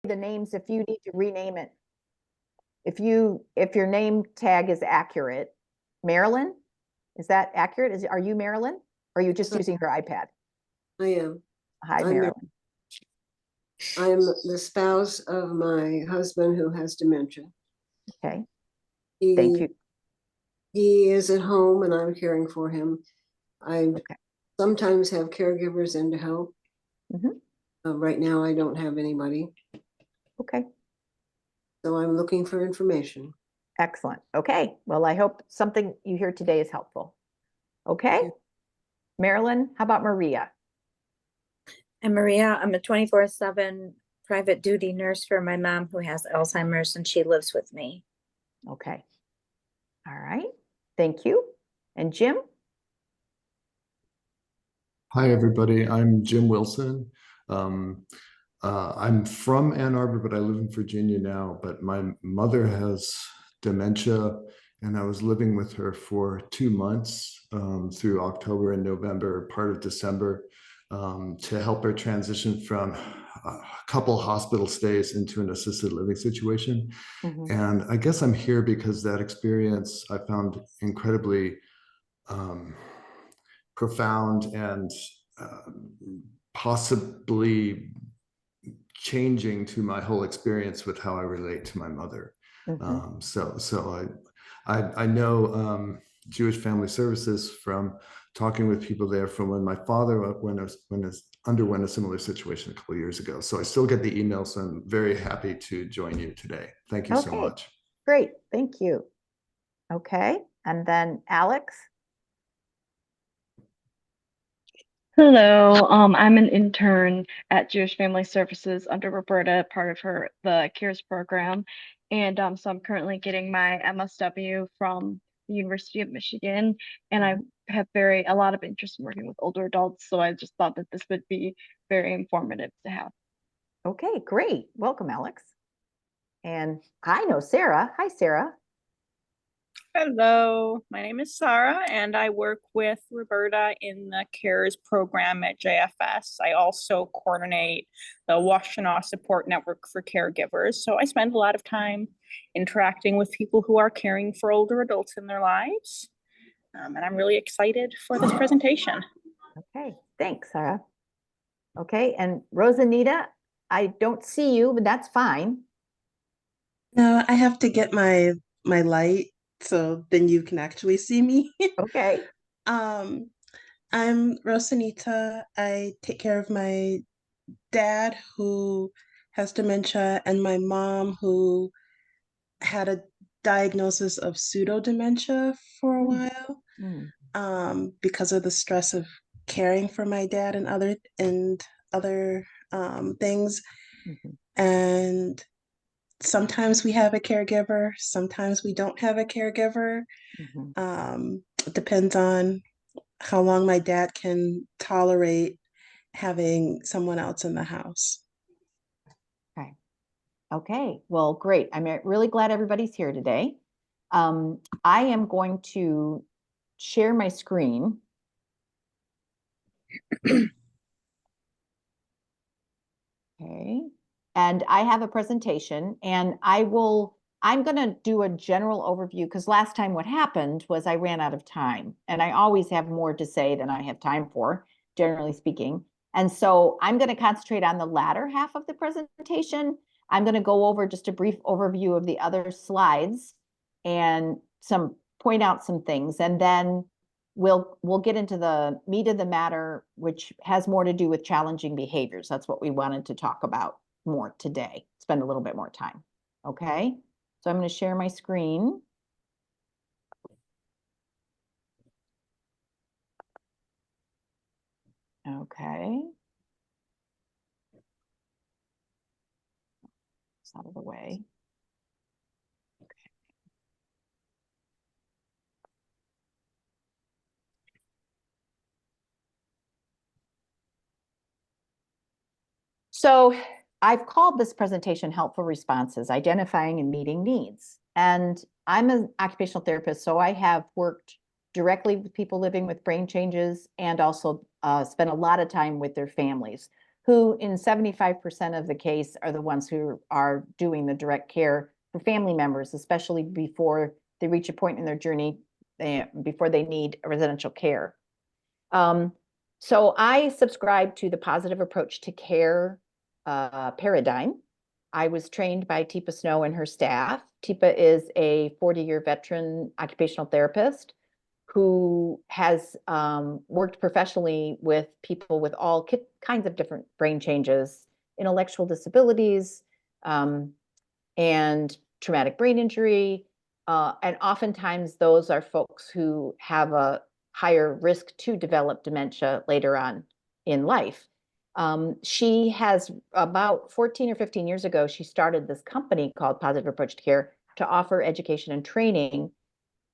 the names if you need to rename it. If your name tag is accurate, Marilyn, is that accurate? Are you Marilyn? Or are you just using her iPad? I am. Hi, Marilyn. I'm the spouse of my husband who has dementia. Okay. Thank you. He is at home and I'm caring for him. I sometimes have caregivers in to help. Right now, I don't have anybody. Okay. So I'm looking for information. Excellent. Okay. Well, I hope something you hear today is helpful. Okay. Marilyn, how about Maria? I'm Maria. I'm a 24/7 private duty nurse for my mom who has Alzheimer's, and she lives with me. Okay. All right. Thank you. And Jim? Hi, everybody. I'm Jim Wilson. I'm from Ann Arbor, but I live in Virginia now. But my mother has dementia, and I was living with her for 2 months through October and November, part of December, to help her transition from a couple hospital stays into an assisted living situation. And I guess I'm here because that experience I found incredibly profound and possibly changing to my whole experience with how I relate to my mother. So I know Jewish Family Services from talking with people there from when my father underwent a similar situation a couple of years ago. So I still get the email, so I'm very happy to join you today. Thank you so much. Great, thank you. Okay, and then Alex. Hello, I'm an intern at Jewish Family Services under Roberta, part of the CARES program. And so I'm currently getting my MSW from the University of Michigan, and I have a lot of interest in working with older adults. So I just thought that this would be very informative to have. Okay, great. Welcome, Alex. And I know Sarah. Hi, Sarah. Hello, my name is Sarah, and I work with Roberta in the CARES program at JFS. I also coordinate the Washtenaw support network for caregivers. So I spend a lot of time interacting with people who are caring for older adults in their lives. And I'm really excited for this presentation. Okay, thanks, Sarah. Okay, and Rosanita, I don't see you, but that's fine. No, I have to get my light so then you can actually see me. Okay. I'm Rosanita. I take care of my dad who has dementia and my mom who had a diagnosis of pseudo-dementia for a while because of the stress of caring for my dad and other things. And sometimes we have a caregiver, sometimes we don't have a caregiver. It depends on how long my dad can tolerate having someone else in the house. Okay, well, great. I'm really glad everybody's here today. I am going to share my screen. Okay, and I have a presentation, and I'm going to do a general overview because last time what happened was I ran out of time, and I always have more to say than I have time for, generally speaking. And so I'm going to concentrate on the latter half of the presentation. I'm going to go over just a brief overview of the other slides and point out some things, and then we'll get into the meat of the matter, which has more to do with challenging behaviors. That's what we wanted to talk about more today, spend a little bit more time. Okay, so I'm going to share my screen. Okay. It's out of the way. Okay. So I've called this presentation Helpful Responses, Identifying and Meeting Needs. And I'm an occupational therapist, so I have worked directly with people living with brain changes and also spent a lot of time with their families who in 75% of the case are the ones who are doing the direct care for family members, especially before they reach a point in their journey, before they need residential care. So I subscribe to the positive approach to care paradigm. I was trained by Teepa Snow and her staff. Teepa is a 40-year veteran occupational therapist who has worked professionally with people with all kinds of different brain changes, intellectual disabilities, and traumatic brain injury. And oftentimes those are folks who have a higher risk to develop dementia later on in life. She has about 14 or 15 years ago, she started this company called Positive Approach to Care to offer education and training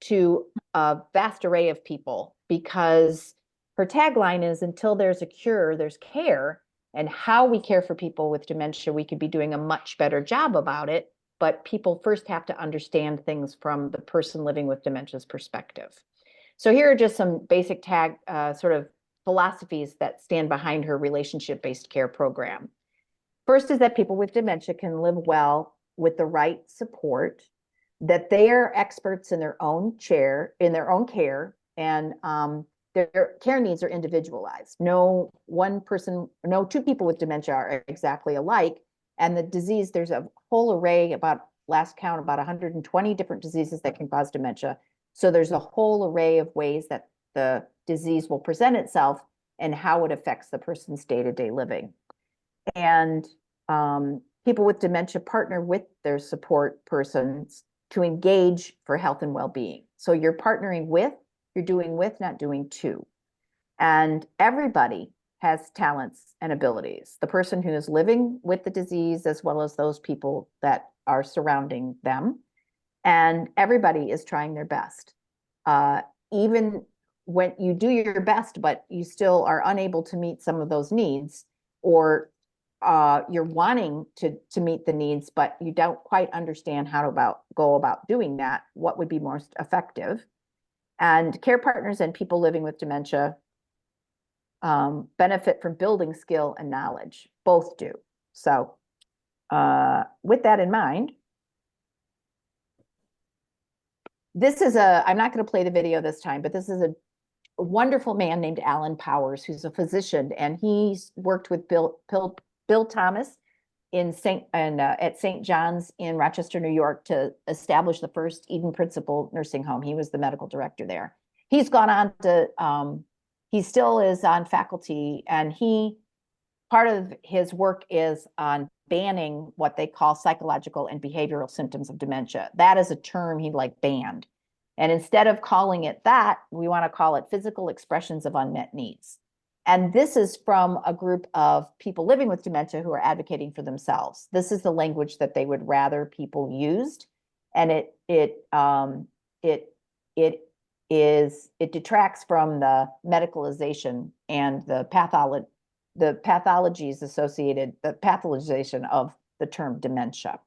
to a vast array of people, because her tagline is, until there's a cure, there's care. And how we care for people with dementia, we could be doing a much better job about it. But people first have to understand things from the person living with dementia's perspective. So here are just some basic sort of philosophies that stand behind her relationship-based care program. First is that people with dementia can live well with the right support, that they are experts in their own care, and their care needs are individualized. No two people with dementia are exactly alike. And the disease, there's a whole array, about last count, about 120 different diseases that can cause dementia. So there's a whole array of ways that the disease will present itself and how it affects the person's day-to-day living. And people with dementia partner with their support persons to engage for health and well-being. So you're partnering with, you're doing with, not doing to. And everybody has talents and abilities. The person who is living with the disease, as well as those people that are surrounding them. And everybody is trying their best. Even when you do your best, but you still are unable to meet some of those needs, or you're wanting to meet the needs, but you don't quite understand how to go about doing that, what would be most effective. And care partners and people living with dementia benefit from building skill and knowledge. Both do. So with that in mind, this is I'm not going to play the video this time, but this is a wonderful man named Alan Powers, who's a physician, and he's worked with Bill Thomas at St. John's in Rochester, New York, to establish the first Eden Principle nursing home. He was the medical director there. He's gone on to, he still is on faculty, and part of his work is on banning what they call psychological and behavioral symptoms of dementia. That is a term he banned. And instead of calling it that, we want to call it physical expressions of unmet needs. And this is from a group of people living with dementia who are advocating for themselves. This is the language that they would rather people used. And it detracts from the medicalization and the pathologies associated, the pathologization of the term dementia.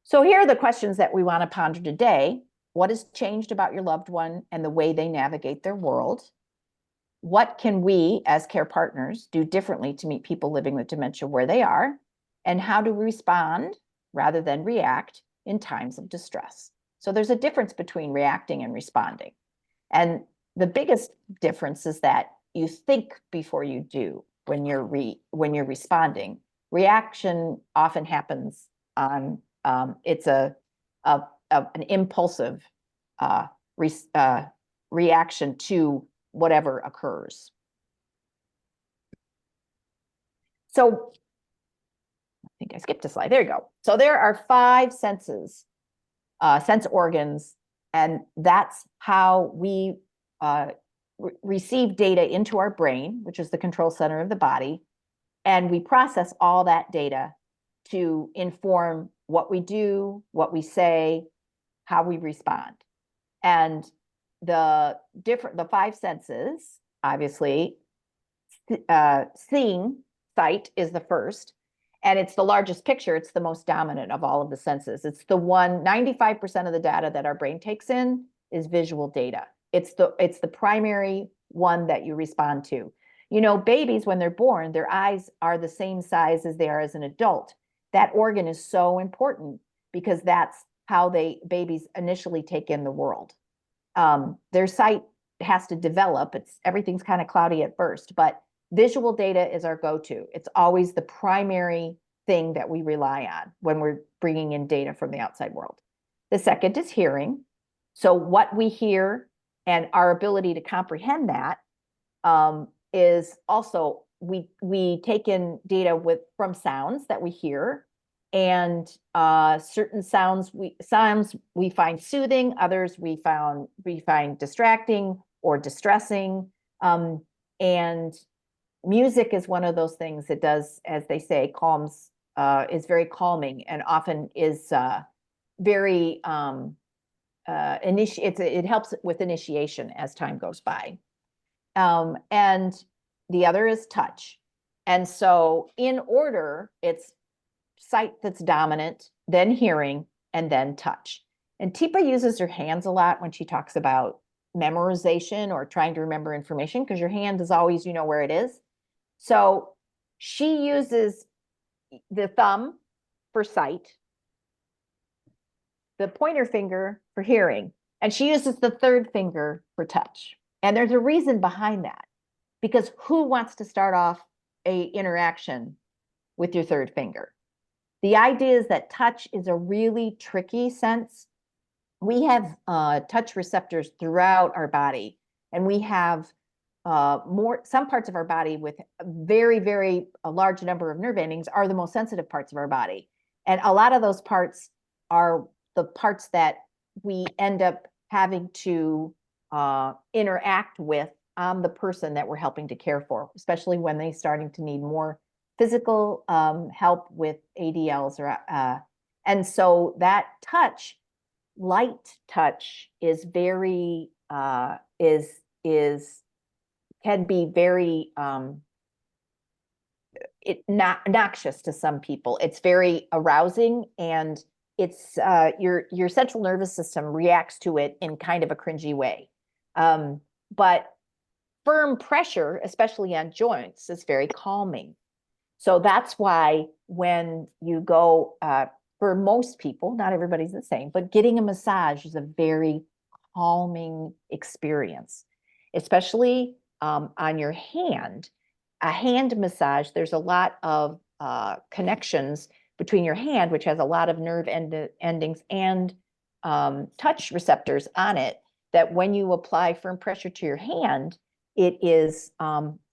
So here are the questions that we want to ponder today. What has changed about your loved one and the way they navigate their world? What can we as care partners do differently to meet people living with dementia where they are? And how do we respond rather than react in times of distress? So there's a difference between reacting and responding. And the biggest difference is that you think before you do when you're responding. Reaction often happens on, it's an impulsive reaction to whatever occurs. So I think I skipped a slide. There you go. So there are 5 senses, sense organs, and that's how we receive data into our brain, which is the control center of the body. And we process all that data to inform what we do, what we say, how we respond. And the 5 senses, obviously, seeing, sight is the first, and it's the largest picture. It's the most dominant of all of the senses. It's the 95% of the data that our brain takes in is visual data. It's the primary one that you respond to. You know, babies, when they're born, their eyes are the same size as they are as an adult. That organ is so important because that's how babies initially take in the world. Their sight has to develop. Everything's kind of cloudy at first, but visual data is our go-to. It's always the primary thing that we rely on when we're bringing in data from the outside world. The second is hearing. So what we hear and our ability to comprehend that is also, we take in data from sounds that we hear, and certain sounds we find soothing, others we find distracting or distressing. And music is one of those things that does, as they say, is very calming, and often is very it helps with initiation as time goes by. And the other is touch. And so in order, it's sight that's dominant, then hearing, and then touch. And Teepa uses her hands a lot when she talks about memorization or trying to remember information, because your hand is always, you know where it is. So she uses the thumb for sight, the pointer finger for hearing, and she uses the third finger for touch. And there's a reason behind that, because who wants to start off a interaction with your third finger? The idea is that touch is a really tricky sense. We have touch receptors throughout our body, and we have some parts of our body with a large number of nerve endings are the most sensitive parts of our body. And a lot of those parts are the parts that we end up having to interact with on the person that we're helping to care for, especially when they're starting to need more physical help with ADLs and so that touch, light touch, is very can be very noxious to some people. It's very arousing, and it's your central nervous system reacts to it in kind of a cringy way. But firm pressure, especially on joints, is very calming. So that's why when you go, for most people, not everybody's the same, but getting a massage is a very calming experience, especially on your hand. A hand massage, there's a lot of connections between your hand, which has a lot of nerve endings and touch receptors on it, that when you apply firm pressure to your hand, it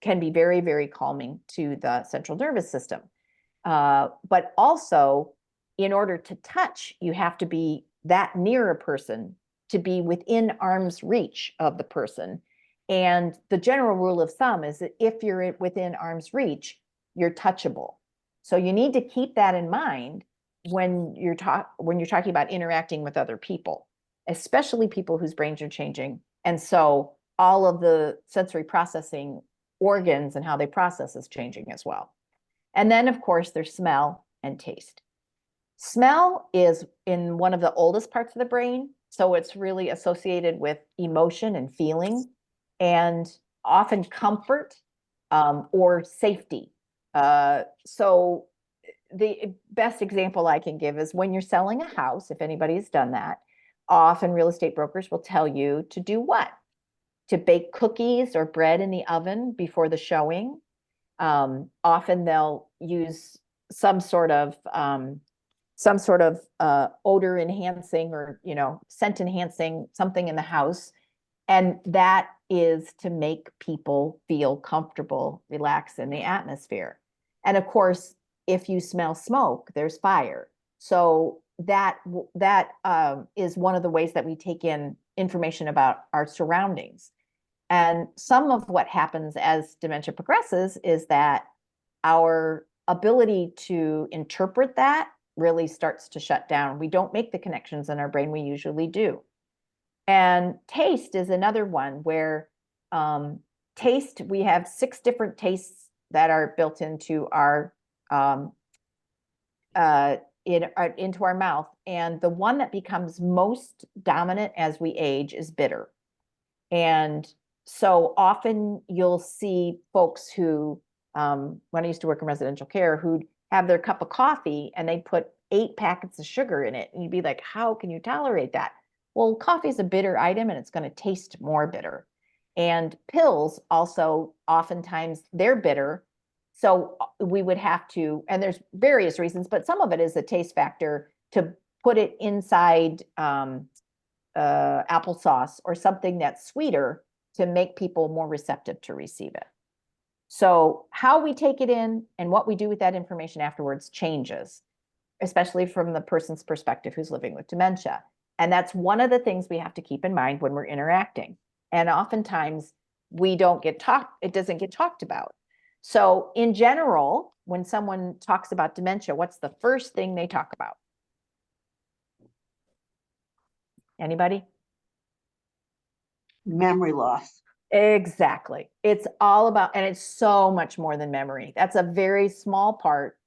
can be very, very calming to the central nervous system. But also, in order to touch, you have to be that near a person to be within arm's reach of the person. And the general rule of thumb is that if you're within arm's reach, you're touchable. So you need to keep that in mind when you're talking about interacting with other people, especially people whose brains are changing. And so all of the sensory processing organs and how they process is changing as well. And then, of course, there's smell and taste. Smell is in one of the oldest parts of the brain, so it's really associated with emotion and feeling, and often comfort or safety. So the best example I can give is when you're selling a house, if anybody's done that, often real estate brokers will tell you to do what? To bake cookies or bread in the oven before the showing. Often they'll use some sort of odor enhancing or scent enhancing something in the house, and that is to make people feel comfortable, relaxed in the atmosphere. And of course, if you smell smoke, there's fire. So that is one of the ways that we take in information about our surroundings. And some of what happens as dementia progresses is that our ability to interpret that really starts to shut down. We don't make the connections in our brain we usually do. And taste is another one where taste, we have 6 different tastes that are built into our into our mouth. And the one that becomes most dominant as we age is bitter. And so often you'll see folks who, when I used to work in residential care, who'd have their cup of coffee and they put 8 packets of sugar in it. And you'd be like, how can you tolerate that? Well, coffee is a bitter item and it's going to taste more bitter. And pills also, oftentimes they're bitter. So we would have to, and there's various reasons, but some of it is a taste factor, to put it inside applesauce or something that's sweeter to make people more receptive to receive it. So how we take it in and what we do with that information afterwards changes, especially from the person's perspective who's living with dementia. And that's one of the things we have to keep in mind when we're interacting. And oftentimes we don't get talked, it doesn't get talked about. So in general, when someone talks about dementia, what's the first thing they talk about? Anybody? Memory loss. Exactly. It's all about, and it's so much more than memory. That's a very small part.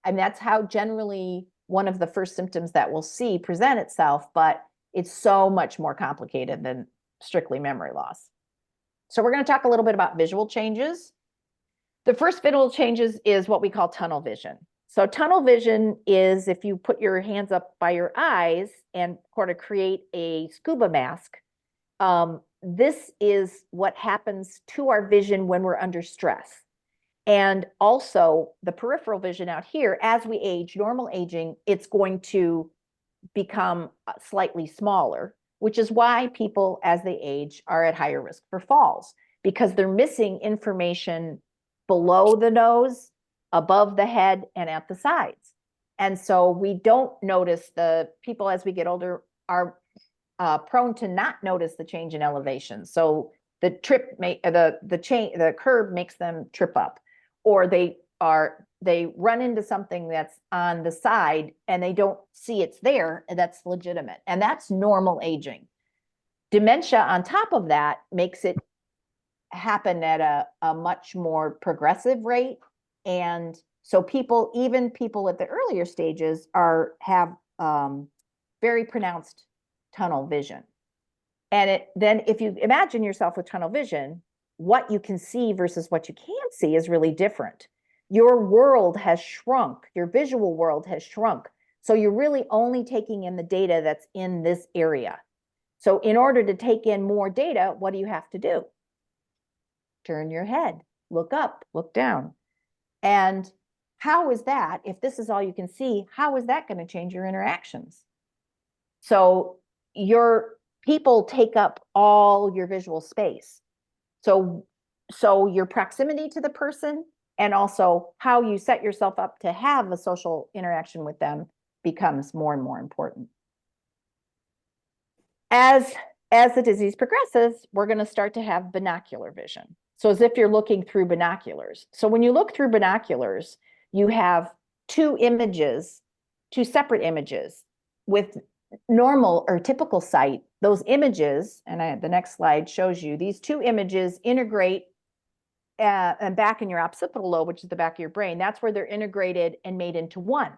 And that's how generally one of the first symptoms that we'll see present itself, but it's so much more complicated than strictly memory loss. So we're going to talk a little bit about visual changes. The first visual changes is what we call tunnel vision. So tunnel vision is if you put your hands up by your eyes and sort of create a scuba mask. This is what happens to our vision when we're under stress. And also the peripheral vision out here, as we age, normal aging, it's going to become slightly smaller, which is why people as they age are at higher risk for falls, because they're missing information below the nose, above the head, and at the sides. And so we don't notice, the people as we get older are prone to not notice the change in elevation. So the curb makes them trip up, or they run into something that's on the side and they don't see it's there, and that's legitimate. And that's normal aging. Dementia on top of that makes it happen at a much more progressive rate. And so even people at the earlier stages have very pronounced tunnel vision. And then if you imagine yourself with tunnel vision, what you can see versus what you can't see is really different. Your world has shrunk, your visual world has shrunk. So you're really only taking in the data that's in this area. So in order to take in more data, what do you have to do? Turn your head, look up, look down. And how is that, if this is all you can see, how is that going to change your interactions? So your people take up all your visual space. So your proximity to the person and also how you set yourself up to have a social interaction with them becomes more and more important. As the disease progresses, we're going to start to have binocular vision. So as if you're looking through binoculars. So when you look through binoculars, you have two separate images. With normal or typical sight, those images, and the next slide shows you, these two images integrate and back in your occipital lobe, which is the back of your brain. That's where they're integrated and made into one.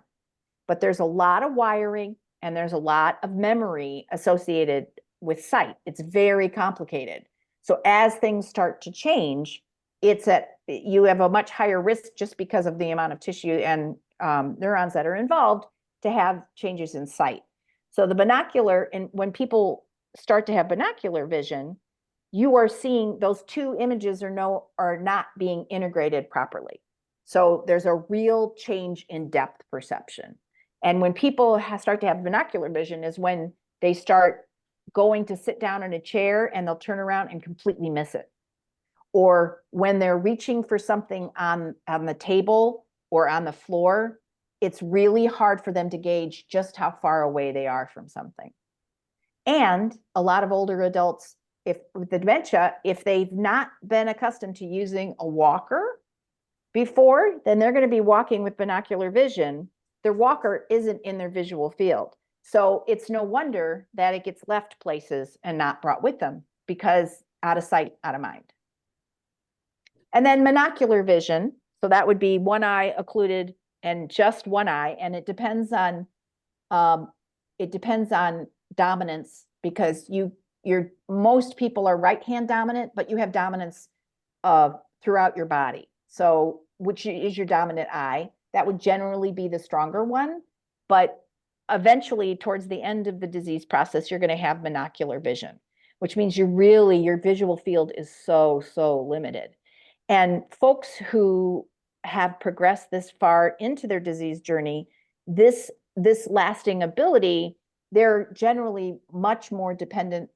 But there's a lot of wiring and there's a lot of memory associated with sight. It's very complicated. So as things start to change, you have a much higher risk just because of the amount of tissue and neurons that are involved to have changes in sight. So the binocular, and when people start to have binocular vision, you are seeing those two images are not being integrated properly. So there's a real change in depth perception. And when people start to have binocular vision is when they start going to sit down in a chair and they'll turn around and completely miss it. Or when they're reaching for something on the table or on the floor, it's really hard for them to gauge just how far away they are from something. And a lot of older adults, with the dementia, if they've not been accustomed to using a walker before, then they're going to be walking with binocular vision. Their walker isn't in their visual field. So it's no wonder that it gets left places and not brought with them, because out of sight, out of mind. And then monocular vision. So that would be one eye occluded and just one eye. And it depends on dominance, because most people are right hand dominant, but you have dominance throughout your body. So which is your dominant eye? That would generally be the stronger one, but eventually towards the end of the disease process, you're going to have monocular vision, which means your visual field is so limited. And folks who have progressed this far into their disease journey, this lasting ability, they're generally much more dependent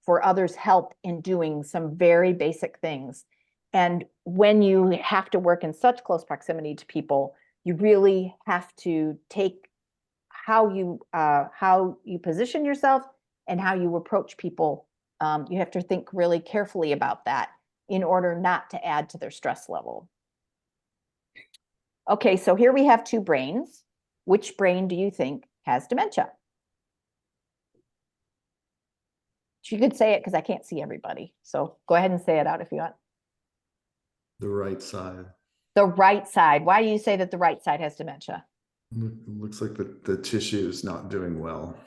for others' help in doing some very basic things. And when you have to work in such close proximity to people, you really have to take how you position yourself and how you approach people. You have to think really carefully about that in order not to add to their stress level. Okay, so here we have two brains. Which brain do you think has dementia? You could say it because I can't see everybody. So go ahead and say it out if you want. The right side. The right side. Why do you say that the right side has dementia? It looks like the tissue is not doing well.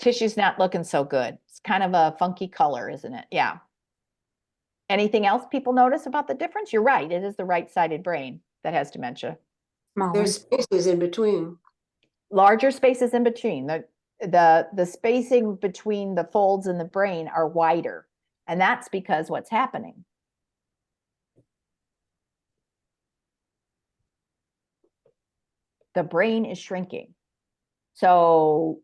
Tissue's not looking so good. It's kind of a funky color, isn't it? Yeah. Anything else people notice about the difference? You're right. It is the right-sided brain that has dementia. There's spaces in between. Larger spaces in between. The spacing between the folds in the brain are wider. And that's because what's happening? The brain is shrinking. So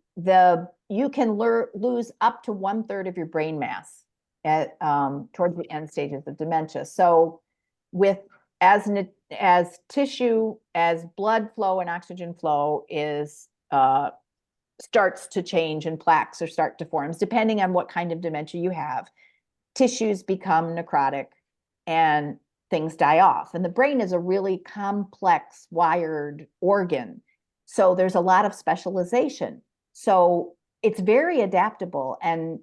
you can lose up to 1/3 of your brain mass at towards the end stages of dementia. So as tissue, as blood flow and oxygen flow starts to change and plaques or start to form, depending on what kind of dementia you have, tissues become necrotic and things die off. And the brain is a really complex wired organ. So there's a lot of specialization. So it's very adaptable, and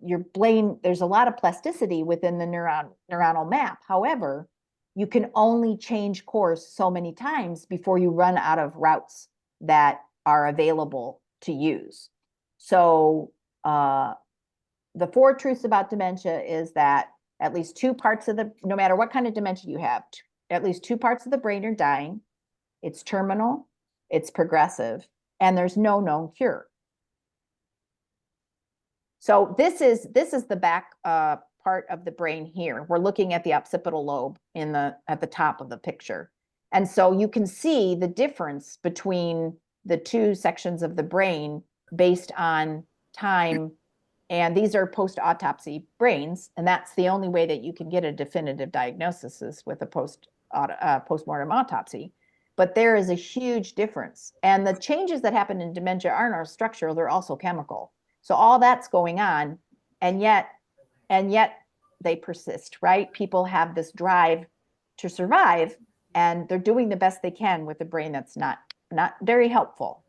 your brain, there's a lot of plasticity within the neuronal map. However, you can only change course so many times before you run out of routes that are available to use. So the 4 truths about dementia is that at least 2 parts of no matter what kind of dementia you have, at least 2 parts of the brain are dying. It's terminal, it's progressive, and there's no known cure. So this is the back part of the brain here. We're looking at the occipital lobe at the top of the picture. And so you can see the difference between the 2 sections of the brain based on time. And these are post-autopsy brains, and that's the only way that you can get a definitive diagnosis is with a post-mortem autopsy. But there is a huge difference. And the changes that happen in dementia aren't structural, they're also chemical. So all that's going on, and yet they persist, right? People have this drive to survive, and they're doing the best they can with a brain that's not very helpful.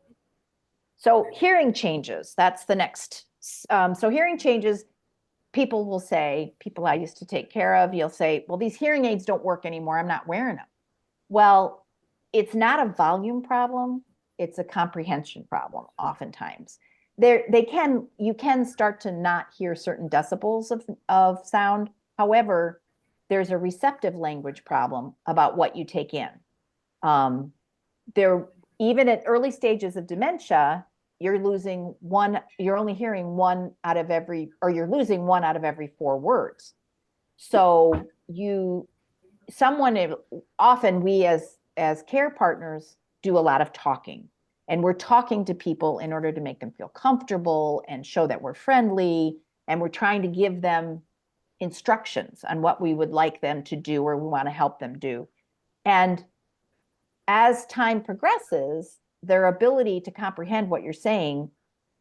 So hearing changes, that's the next. So hearing changes, people will say, people I used to take care of, you'll say, well, these hearing aids don't work anymore, I'm not wearing them. Well, it's not a volume problem, it's a comprehension problem oftentimes. You can start to not hear certain decibels of sound. However, there's a receptive language problem about what you take in. Even at early stages of dementia, you're losing you're only hearing you're losing 1 out of every 4 words. So often we as care partners do a lot of talking, and we're talking to people in order to make them feel comfortable and show that we're friendly, and we're trying to give them instructions on what we would like them to do or we want to help them do. And as time progresses, their ability to comprehend what you're saying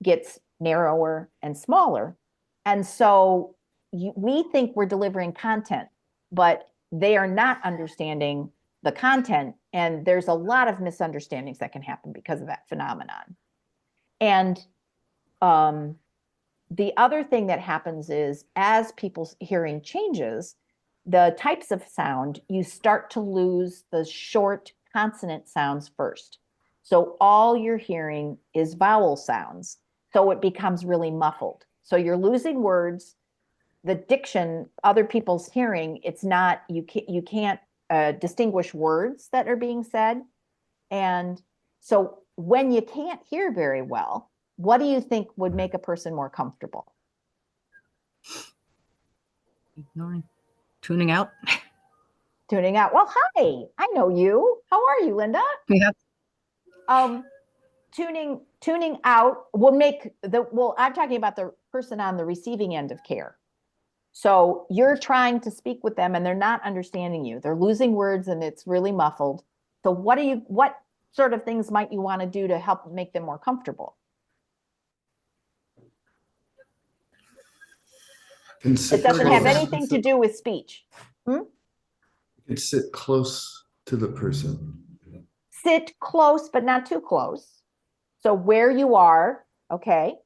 gets narrower and smaller. And so we think we're delivering content, but they are not understanding the content. And there's a lot of misunderstandings that can happen because of that phenomenon. And the other thing that happens is as people's hearing changes, the types of sound, you start to lose the short consonant sounds first. So all you're hearing is vowel sounds. So it becomes really muffled. So you're losing words, the diction, other people's hearing, it's not, you can't distinguish words that are being said. And so when you can't hear very well, what do you think would make a person more comfortable? Ignoring, tuning out. Tuning out. Well, hi, I know you. How are you, Linda? Yeah. Tuning out will make well, I'm talking about the person on the receiving end of care. So you're trying to speak with them and they're not understanding you. They're losing words and it's really muffled. So what sort of things might you want to do to help make them more comfortable? It doesn't have anything to do with speech. You can sit close to the person. Sit close, but not too close. So where you are, okay.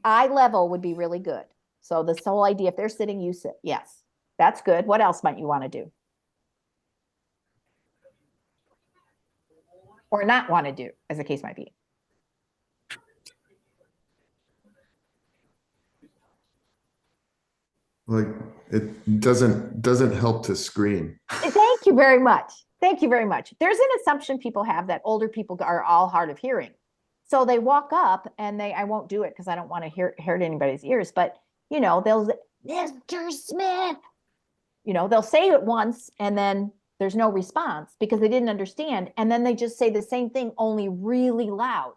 Eye level would be really good. So this whole idea, if they're sitting, you sit. Yes, that's good. What else might you want to do? Or not want to do, as the case might be. Like it doesn't help to scream. Thank you very much. Thank you very much. There's an assumption people have that older people are all hard of hearing. So they walk up and I won't do it because I don't want to hurt anybody's ears, but you know, they'll, Mr. Smith, you know, they'll say it once and then there's no response because they didn't understand. And then they just say the same thing, only really loud.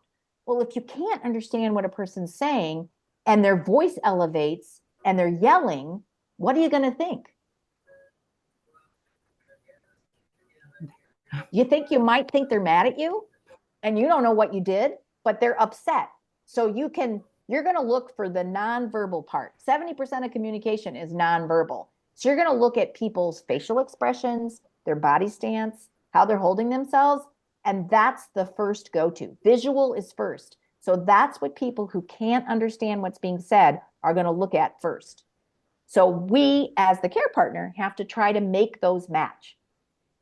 Well, if you can't understand what a person's saying and their voice elevates and they're yelling, what are you going to think? You think you might think they're mad at you and you don't know what you did, but they're upset. So you're going to look for the nonverbal part. 70% of communication is nonverbal. So you're going to look at people's facial expressions, their body stance, how they're holding themselves. And that's the first go-to. Visual is first. So that's what people who can't understand what's being said are going to look at first. So we, as the care partner, have to try to make those match.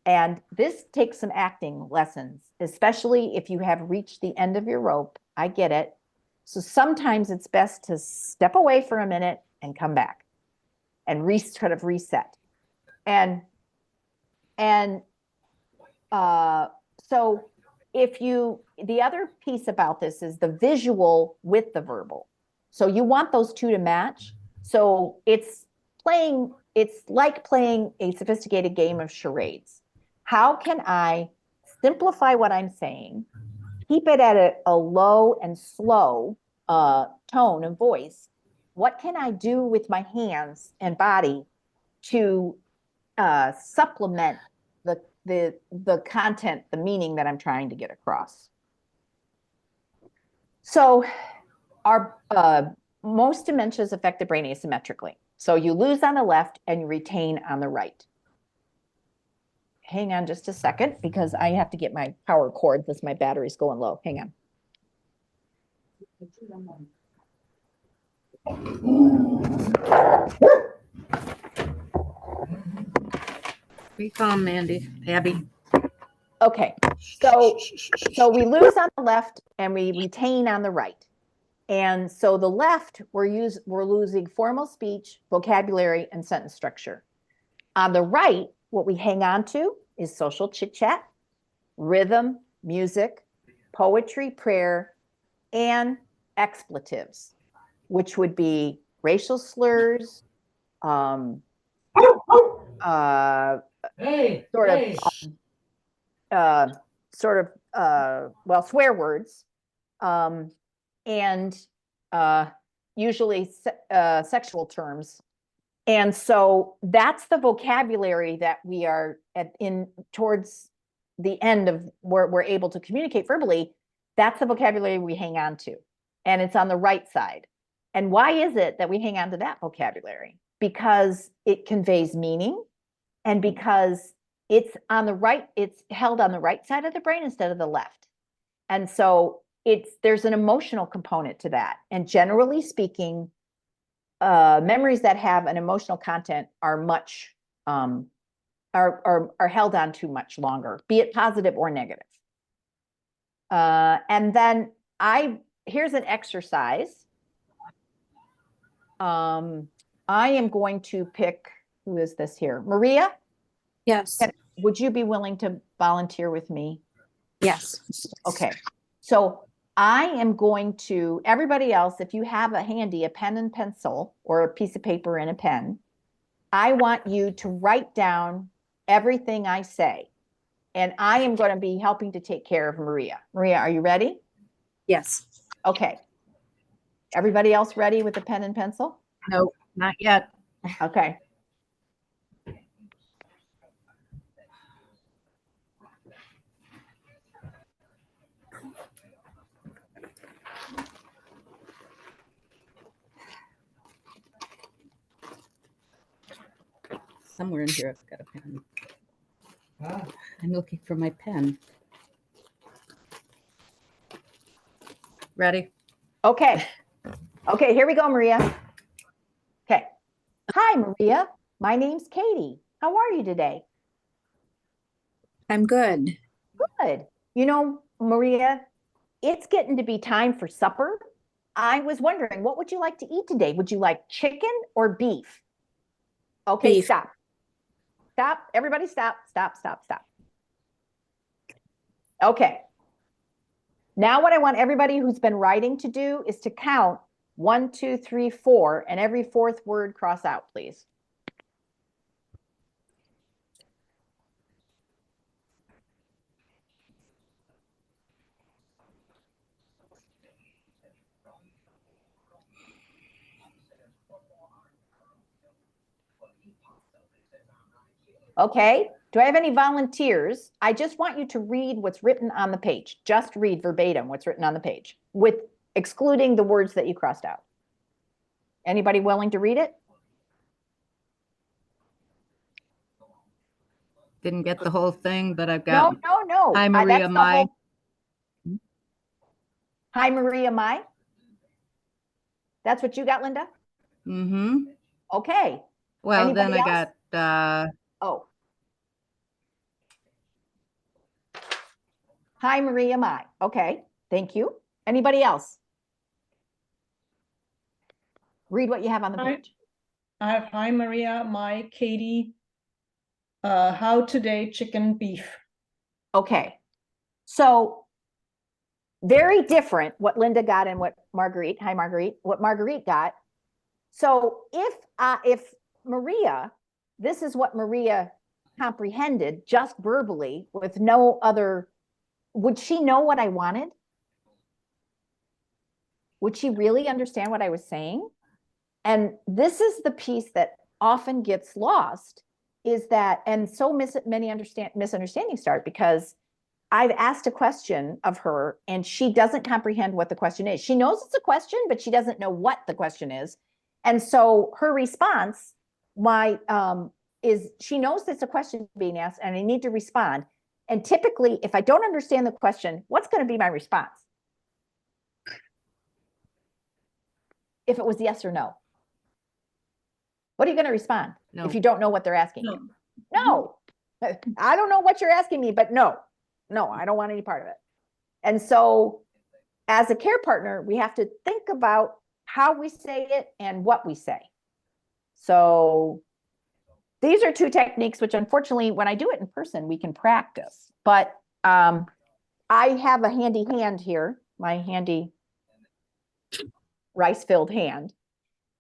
And this takes some acting lessons, especially if you have reached the end of your rope. I get it. So sometimes it's best to step away for a minute and come back and kind of reset. And so the other piece about this is the visual with the verbal. So you want those two to match. So it's like playing a sophisticated game of charades. How can I simplify what I'm saying, keep it at a low and slow tone of voice? What can I do with my hands and body to supplement the content, the meaning that I'm trying to get across? So our most dementias affect the brain asymmetrically. So you lose on the left and you retain on the right. Hang on just a second because I have to get my power cord because my battery's going low. Hang on. Be calm, Mandy. Abby. Okay, so we lose on the left and we retain on the right. And so the left, we're losing formal speech, vocabulary, and sentence structure. On the right, what we hang on to is social chit chat, rhythm, music, poetry, prayer, and expletives, which would be racial slurs, swear words, and usually sexual terms. And so that's the vocabulary that we are towards the end of where we're able to communicate verbally. That's the vocabulary we hang on to. And it's on the right side. And why is it that we hang on to that vocabulary? Because it conveys meaning and because it's held on the right side of the brain instead of the left. And so there's an emotional component to that. And generally speaking, memories that have an emotional content are much are held on to much longer, be it positive or negative. And then here's an exercise. I am going to pick, who is this here? Maria, Yes, would you be willing to volunteer with me? yes. Okay, so I am going to, everybody else, if you have a handy, a pen and pencil or a piece of paper and a pen, I want you to write down everything I say. And I am going to be helping to take care of Maria. Maria, are you ready? Yes. Okay. Everybody else ready with the pen and pencil? No, not yet. Okay. Somewhere in here I've got a pen. I'm looking for my pen. Ready? Okay. Okay, here we go, Maria. Okay. Hi, Maria. My name's Katie. How are you today? I'm good. Good. You know, Maria, it's getting to be time for supper. I was wondering, what would you like to eat today? Would you like chicken or beef? Okay, Beef. stop. Stop. Everybody stop. Stop, stop, stop. Okay. Now what I want everybody who's been writing to do is to count 1, 2, 3, 4, and every fourth word cross out, please. Okay, do I have any volunteers? I just want you to read what's written on the page. Just read verbatim what's written on the page, with excluding the words that you crossed out. Anybody willing to read it? Didn't get the whole thing, but I've got. No. Hi, That's Maria, the my. whole- Hi, Maria, my. That's what you got, Linda? Mm-hmm. Okay. Well, then Anybody I else? got, Oh. Hi, Maria, my. Okay, thank you. Anybody else? Read what you have on the Hi. page. I have hi Maria, my Katie. How today chicken beef. Okay, so very different what Linda got and what Marguerite, hi Marguerite, what Marguerite got. So if Maria, this is what Maria comprehended just verbally with no other, would she know what I wanted? Would she really understand what I was saying? And this is the piece that often gets lost, is that, and so many misunderstandings start because I've asked a question of her and she doesn't comprehend what the question is. She knows it's a question, but she doesn't know what the question is. And so her response, is she knows it's a question being asked and I need to respond. And typically, if I don't understand the question, what's going to be my response? If it was yes or no. What are you going to respond No. if you don't know what they're asking No. you? No. I don't know what you're asking me, but no, I don't want any part of it. And so as a care partner, we have to think about how we say it and what we say. So these are two techniques, which unfortunately, when I do it in person, we can practice. But I have a handy hand here, my handy rice-filled hand.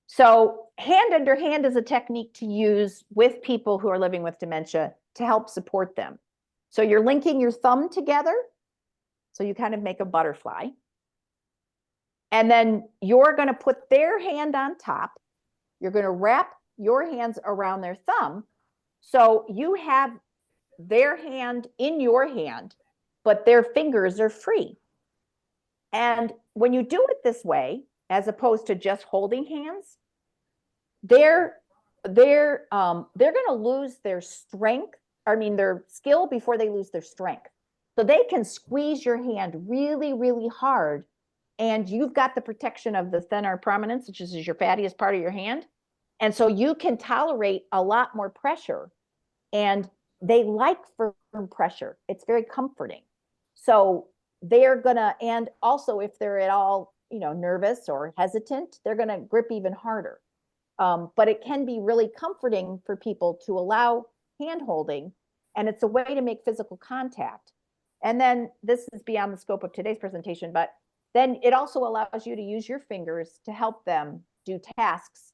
So hand under hand is a technique to use with people who are living with dementia to help support them. So you're linking your thumb together. So you kind of make a butterfly. And then you're going to put their hand on top. You're going to wrap your hands around their thumb. So you have their hand in your hand, but their fingers are free. And when you do it this way, as opposed to just holding hands, they're going to lose their strength, their skill before they lose their strength. So they can squeeze your hand really, really hard. And you've got the protection of the thenar prominence, which is your fattiest part of your hand. And so you can tolerate a lot more pressure. And they like firm pressure. It's very comforting. So they're gonna, and also if they're at all, nervous or hesitant, they're gonna grip even harder. But it can be really comforting for people to allow hand holding, and it's a way to make physical contact. And then this is beyond the scope of today's presentation, but then it also allows you to use your fingers to help them do tasks,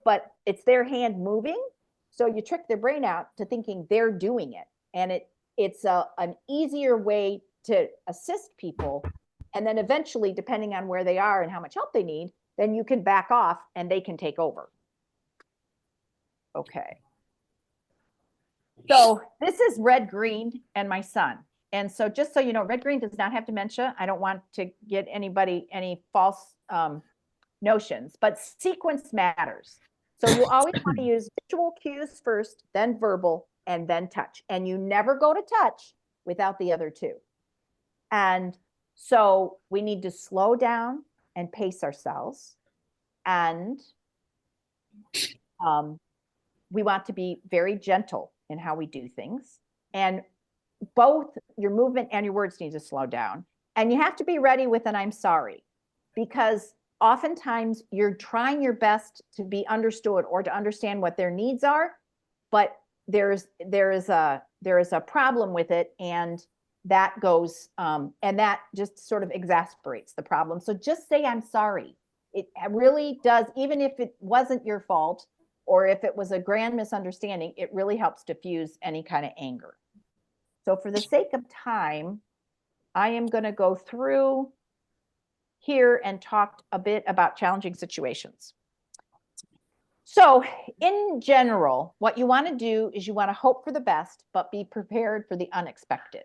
but it's their hand moving. So you trick their brain out to thinking they're doing it. And it's an easier way to assist people. And then eventually, depending on where they are and how much help they need, then you can back off and they can take over. Okay. So this is Red Green and my son. And so just so you know, Red Green does not have dementia. I don't want to get anybody any false notions, but sequence matters. So you always want to use visual cues first, then verbal, and then touch. And you never go to touch without the other two. And so we need to slow down and pace ourselves. And we want to be very gentle in how we do things. And both your movement and your words need to slow down. And you have to be ready with an I'm sorry, because oftentimes you're trying your best to be understood or to understand what their needs are, but there is a problem with it, and that goes and that just sort of exasperates the problem. So just say I'm sorry. It really does, even if it wasn't your fault or if it was a grand misunderstanding, it really helps diffuse any kind of anger. So for the sake of time, I am going to go through here and talk a bit about challenging situations. So in general, what you want to do is you want to hope for the best, but be prepared for the unexpected.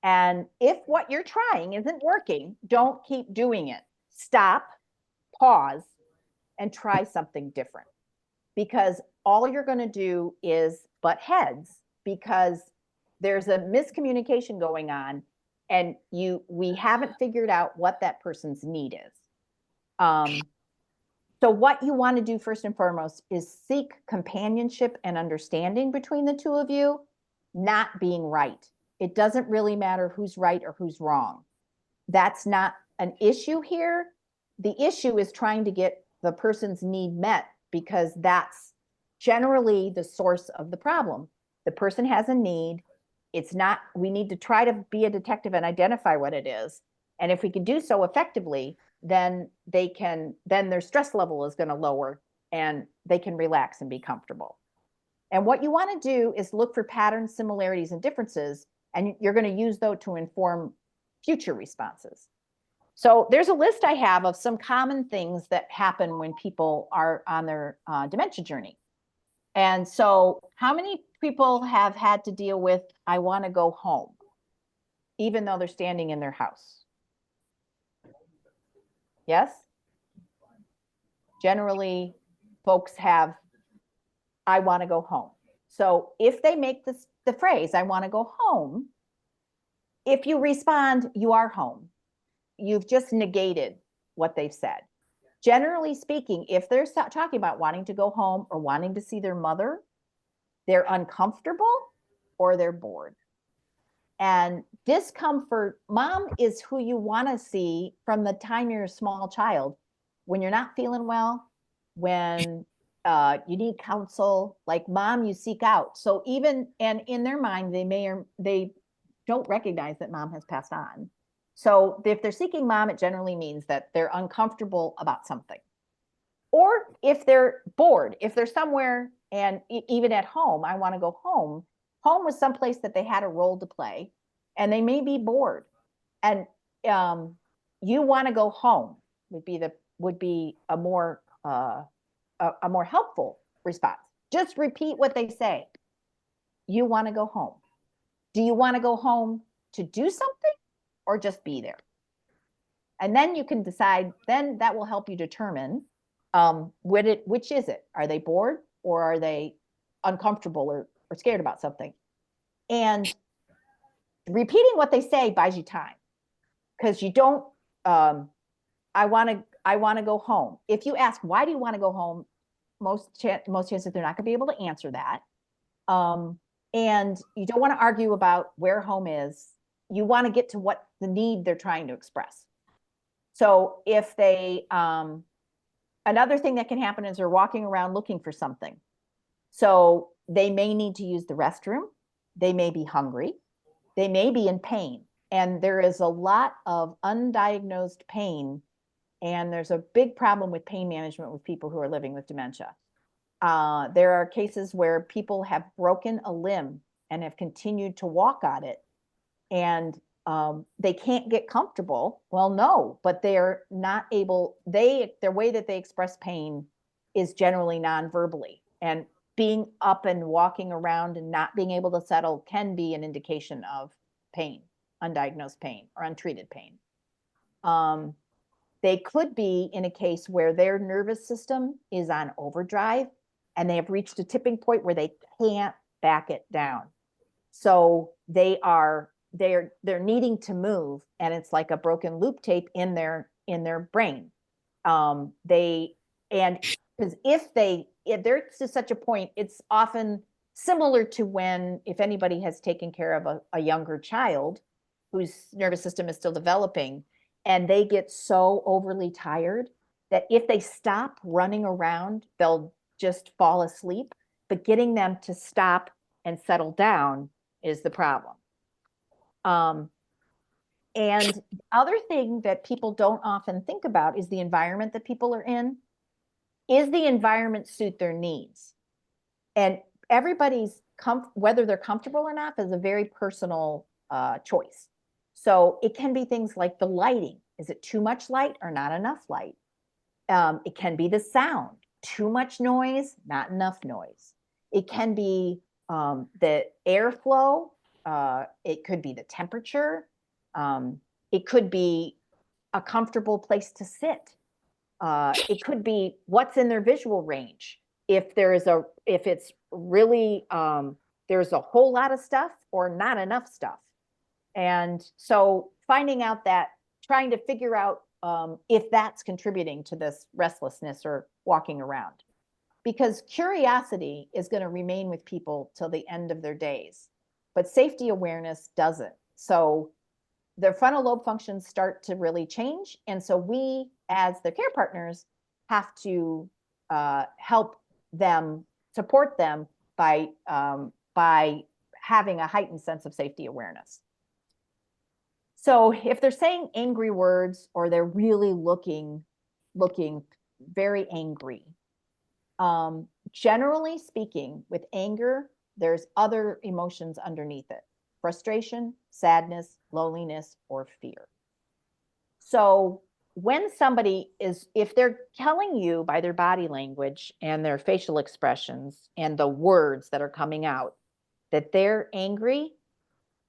And if what you're trying isn't working, don't keep doing it. Stop, pause, and try something different. Because all you're going to do is butt heads, because there's a miscommunication going on, and we haven't figured out what that person's need is. So what you want to do first and foremost is seek companionship and understanding between the two of you, not being right. It doesn't really matter who's right or who's wrong. That's not an issue here. The issue is trying to get the person's need met, because that's generally the source of the problem. The person has a need. It's not, we need to try to be a detective and identify what it is. And if we can do so effectively, then their stress level is going to lower and they can relax and be comfortable. And what you want to do is look for patterns, similarities, and differences, and you're going to use those to inform future responses. So there's a list I have of some common things that happen when people are on their dementia journey. And so how many people have had to deal with, I want to go home, even though they're standing in their house? Yes? Generally, folks have, I want to go home. So if they make the phrase, I want to go home, if you respond, you are home, you've just negated what they've said. Generally speaking, if they're talking about wanting to go home or wanting to see their mother, they're uncomfortable or they're bored. And discomfort, mom is who you want to see from the time you're a small child. When you're not feeling well, when you need counsel, like mom, you seek out. So even, and in their mind, they don't recognize that mom has passed on. So if they're seeking mom, it generally means that they're uncomfortable about something. Or if they're bored, if they're somewhere, and even at home, I want to go home. Home was someplace that they had a role to play, and they may be bored. And you want to go home would be a more helpful response. Just repeat what they say. You want to go home. Do you want to go home to do something or just be there? And then you can decide, then that will help you determine which is it? Are they bored or are they uncomfortable or scared about something? And repeating what they say buys you time, because you don't, I want to go home. If you ask, why do you want to go home? Most chances they're not going to be able to answer that. And you don't want to argue about where home is. You want to get to what the need they're trying to express. So if they Another thing that can happen is they're walking around looking for something. So they may need to use the restroom. They may be hungry. They may be in pain. And there is a lot of undiagnosed pain. And there's a big problem with pain management with people who are living with dementia. There are cases where people have broken a limb and have continued to walk on it, and they can't get comfortable. Well, no, but they're not able, their way that they express pain is generally non-verbally. And being up and walking around and not being able to settle can be an indication of pain, undiagnosed pain or untreated pain. They could be in a case where their nervous system is on overdrive and they have reached a tipping point where they can't back it down. So they're needing to move, and it's like a broken loop tape in their brain. Because if they're to such a point, it's often similar to when, if anybody has taken care of a younger child whose nervous system is still developing, and they get so overly tired that if they stop running around, they'll just fall asleep. But getting them to stop and settle down is the problem. And the other thing that people don't often think about is the environment that people are in. Is the environment suit their needs? And everybody's, whether they're comfortable or not, is a very personal choice. So it can be things like the lighting. Is it too much light or not enough light? It can be the sound. Too much noise, not enough noise. It can be the airflow. It could be the temperature. It could be a comfortable place to sit. It could be what's in their visual range. If it's really, there's a whole lot of stuff or not enough stuff. And so finding out that, trying to figure out if that's contributing to this restlessness or walking around. Because curiosity is going to remain with people till the end of their days, but safety awareness doesn't. So their frontal lobe functions start to really change. And so we, as their care partners, have to help them, support them by having a heightened sense of safety awareness. So if they're saying angry words or they're really looking very angry, generally speaking, with anger, there's other emotions underneath it: frustration, sadness, loneliness, or fear. So when somebody is, if they're telling you by their body language and their facial expressions and the words that are coming out that they're angry,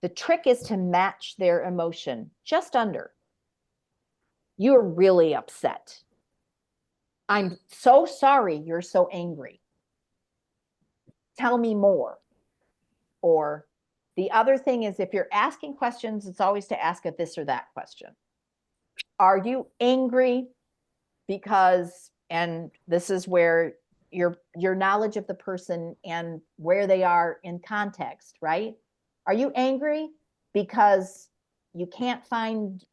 the trick is to match their emotion just under. You're really upset. I'm so sorry you're so angry. Tell me more. Or the other thing is, if you're asking questions, it's always to ask a this or that question. Are you angry because, and this is where your knowledge of the person and where they are in context, right? Are you angry because you can't find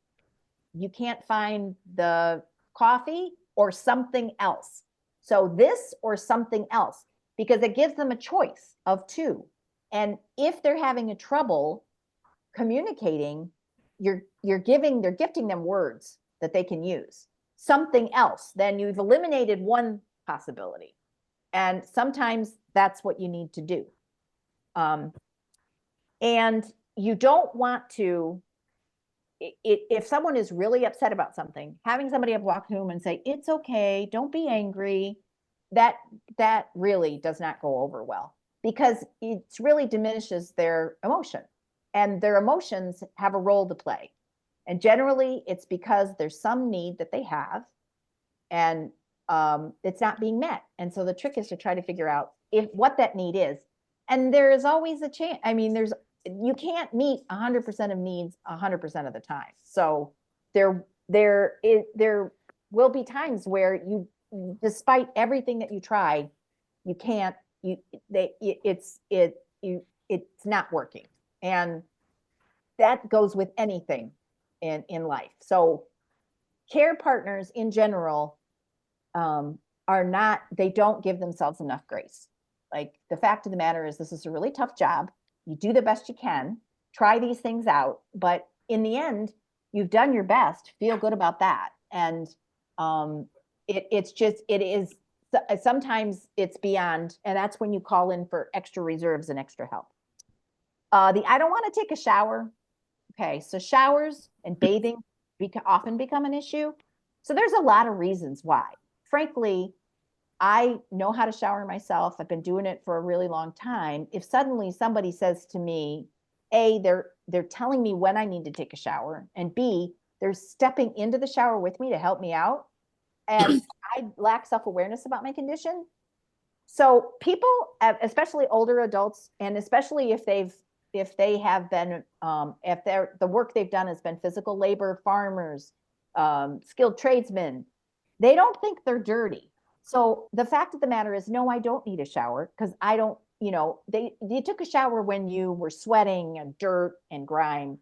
the coffee, or something else? So this or something else, because it gives them a choice of two. And if they're having a trouble communicating, they're gifting them words that they can use. Something else, then you've eliminated one possibility. And sometimes that's what you need to do. And you don't want to, if someone is really upset about something, having somebody walk home and say, it's okay, don't be angry, that really does not go over well, because it really diminishes their emotion, and their emotions have a role to play. And generally it's because there's some need that they have, and it's not being met. And so the trick is to try to figure out what that need is. And there is always a chance. I mean, you can't meet 100% of needs 100% of the time. So there will be times where you, despite everything that you tried, you can't. It's not working, and that goes with anything in life. So care partners in general they don't give themselves enough grace. Like, the fact of the matter is, this is a really tough job. You do the best you can, try these things out, but in the end, you've done your best. Feel good about that. And it is sometimes it's beyond, and that's when you call in for extra reserves and extra help. I don't want to take a shower. Okay, so showers and bathing often become an issue. So there's a lot of reasons why. Frankly, I know how to shower myself. I've been doing it for a really long time. If suddenly somebody says to me, A, they're telling me when I need to take a shower, and B, they're stepping into the shower with me to help me out, and I lack self-awareness about my condition. So people, especially older adults, and especially if they have been, if the work they've done has been physical labor, farmers, skilled tradesmen, they don't think they're dirty. So the fact of the matter is, no, I don't need a shower, because I don't, you took a shower when you were sweating and dirt and grime.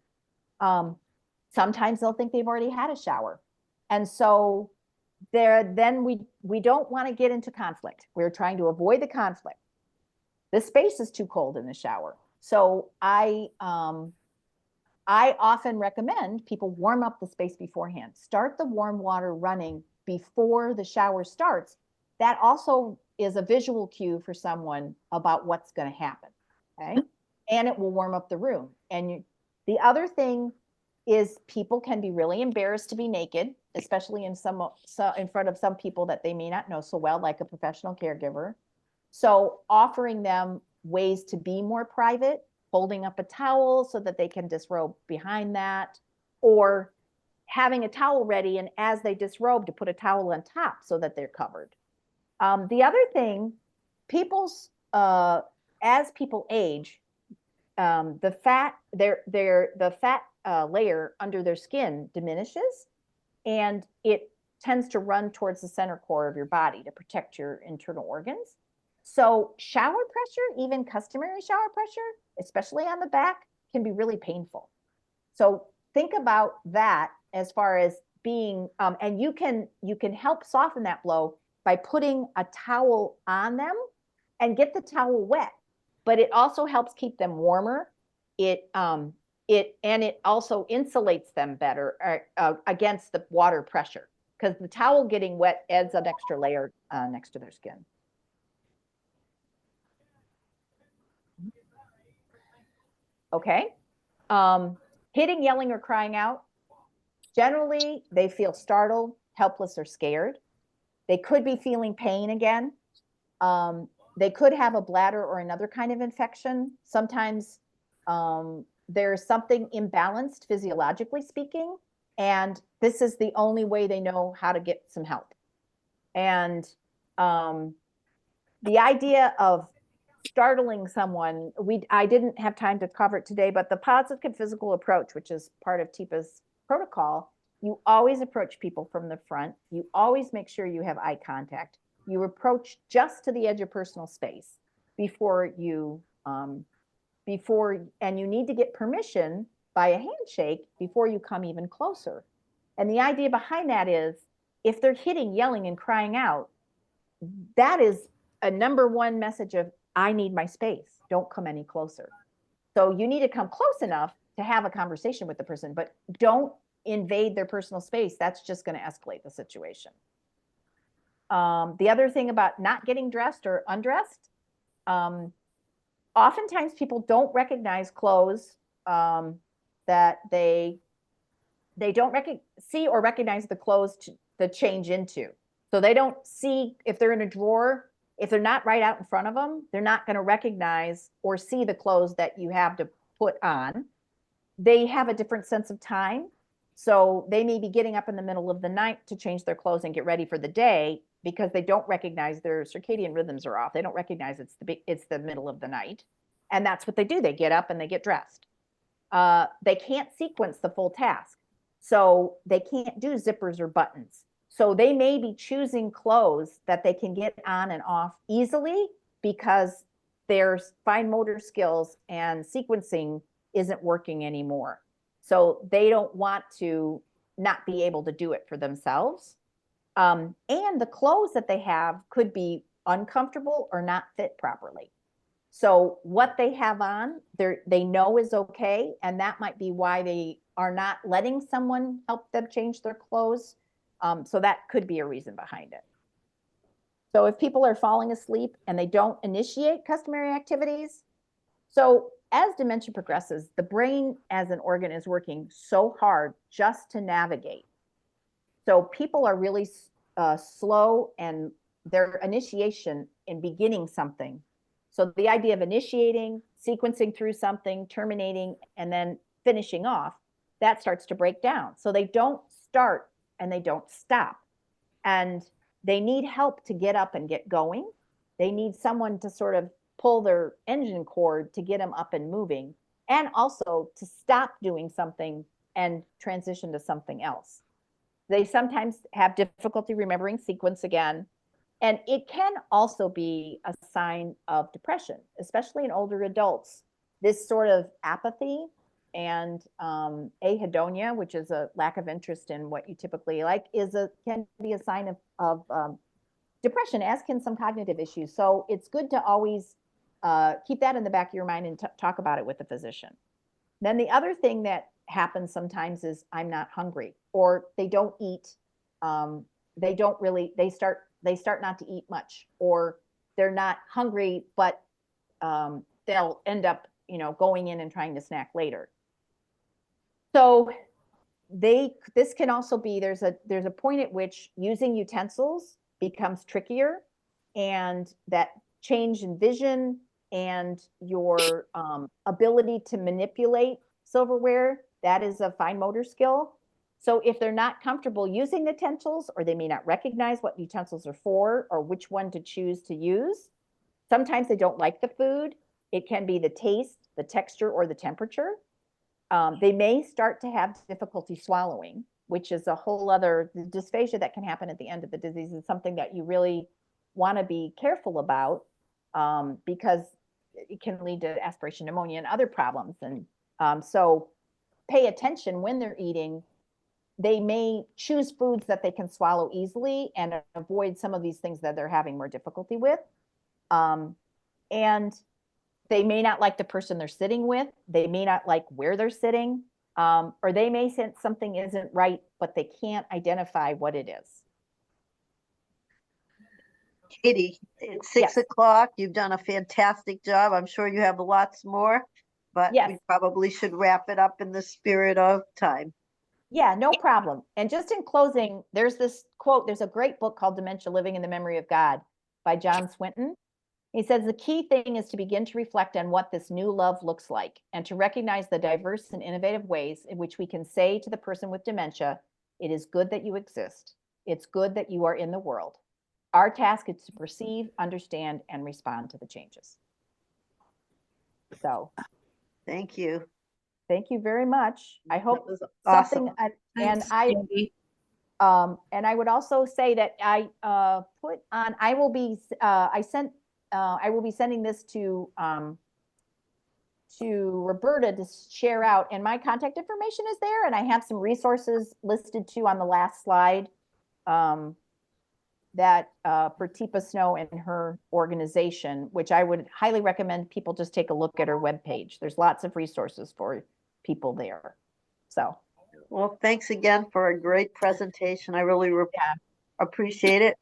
Sometimes they'll think they've already had a shower. And so then we don't want to get into conflict. We're trying to avoid the conflict. The space is too cold in the shower. So I often recommend people warm up the space beforehand. Start the warm water running before the shower starts. That also is a visual cue for someone about what's going to happen. Okay. And it will warm up the room. And the other thing is, people can be really embarrassed to be naked, especially in front of some people that they may not know so well, like a professional caregiver. So offering them ways to be more private, holding up a towel so that they can disrobe behind that, or having a towel ready, and as they disrobe, to put a towel on top so that they're covered. The other thing, as people age, the fat layer under their skin diminishes, and it tends to run towards the center core of your body to protect your internal organs. So shower pressure, even customary shower pressure, especially on the back, can be really painful. So think about that as far as being, and you can help soften that blow by putting a towel on them and get the towel wet. But it also helps keep them warmer. It also insulates them better against the water pressure, because the towel getting wet adds an extra layer next to their skin. Okay. Hitting, yelling, or crying out. Generally, they feel startled, helpless, or scared. They could be feeling pain again. They could have a bladder or another kind of infection. Sometimes there's something imbalanced physiologically speaking, and this is the only way they know how to get some help. And the idea of startling someone, I didn't have time to cover it today, but the positive physical approach, which is part of TIPA's protocol, you always approach people from the front. You always make sure you have eye contact. You approach just to the edge of personal space before you, and you need to get permission by a handshake before you come even closer. And the idea behind that is, if they're hitting, yelling, and crying out, that is a number one message of, I need my space. Don't come any closer. So you need to come close enough to have a conversation with the person, but don't invade their personal space. That's just going to escalate the situation. The other thing about not getting dressed or undressed, oftentimes people don't recognize clothes that they don't see or recognize the clothes to change into. So they don't see, if they're in a drawer, if they're not right out in front of them, they're not going to recognize or see the clothes that you have to put on. They have a different sense of time. So they may be getting up in the middle of the night to change their clothes and get ready for the day, because they don't recognize their circadian rhythms are off. They don't recognize it's the middle of the night. And that's what they do. They get up and they get dressed. They can't sequence the full task. So they can't do zippers or buttons. So they may be choosing clothes that they can get on and off easily, because their fine motor skills and sequencing isn't working anymore. So they don't want to not be able to do it for themselves. And the clothes that they have could be uncomfortable or not fit properly. So what they have on, they know is okay, and that might be why they are not letting someone help them change their clothes. So that could be a reason behind it. So if people are falling asleep and they don't initiate customary activities, so as dementia progresses, the brain as an organ is working so hard just to navigate. So people are really slow and their initiation in beginning something. So the idea of initiating, sequencing through something, terminating, and then finishing off, that starts to break down. So they don't start and they don't stop. And they need help to get up and get going. They need someone to sort of pull their engine cord to get them up and moving, and also to stop doing something and transition to something else. They sometimes have difficulty remembering sequence again. And it can also be a sign of depression, especially in older adults. This sort of apathy and ahedonia, which is a lack of interest in what you typically like, can be a sign of depression, as can some cognitive issues. So it's good to always keep that in the back of your mind and talk about it with the physician. Then the other thing that happens sometimes is I'm not hungry, or they don't eat. They start not to eat much, or they're not hungry, but they'll end up, going in and trying to snack later. So this can also be, there's a point at which using utensils becomes trickier, and that change in vision and your ability to manipulate silverware, that is a fine motor skill. So if they're not comfortable using the utensils, or they may not recognize what utensils are for or which one to choose to use, sometimes they don't like the food. It can be the taste, the texture, or the temperature. They may start to have difficulty swallowing, which is a whole other dysphagia that can happen at the end of the disease, and something that you really want to be careful about, because it can lead to aspiration pneumonia and other problems. And so pay attention when they're eating. They may choose foods that they can swallow easily and avoid some of these things that they're having more difficulty with. And they may not like the person they're sitting with. They may not like where they're sitting, or they may sense something isn't right, but they can't identify what it is. Katie, it's 6 o'clock. You've done a fantastic job. I'm sure you have lots more, but we probably should wrap it up in the spirit of time. Yeah, no problem. And just in closing, there's this quote. There's a great book called Dementia: Living in the Memory of God by John Swinton. He says the key thing is to begin to reflect on what this new love looks like, and to recognize the diverse and innovative ways in which we can say to the person with dementia, it is good that you exist. It's good that you are in the world. Our task is to perceive, understand, and respond to the changes. So thank you. Thank you very much. I hope awesome. And I would also say that I will be sending this to Roberta to share out, and my contact information is there, and I have some resources listed too on the last slide, that for Teepa Snow and her organization, which I would highly recommend people just take a look at her webpage. There's lots of resources for people there. So, well, thanks again for a great presentation. I really appreciate it.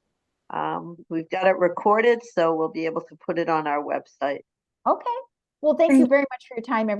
We've got it recorded, so we'll be able to put it on our website. Okay. Well, thank you very much for your time, everyone.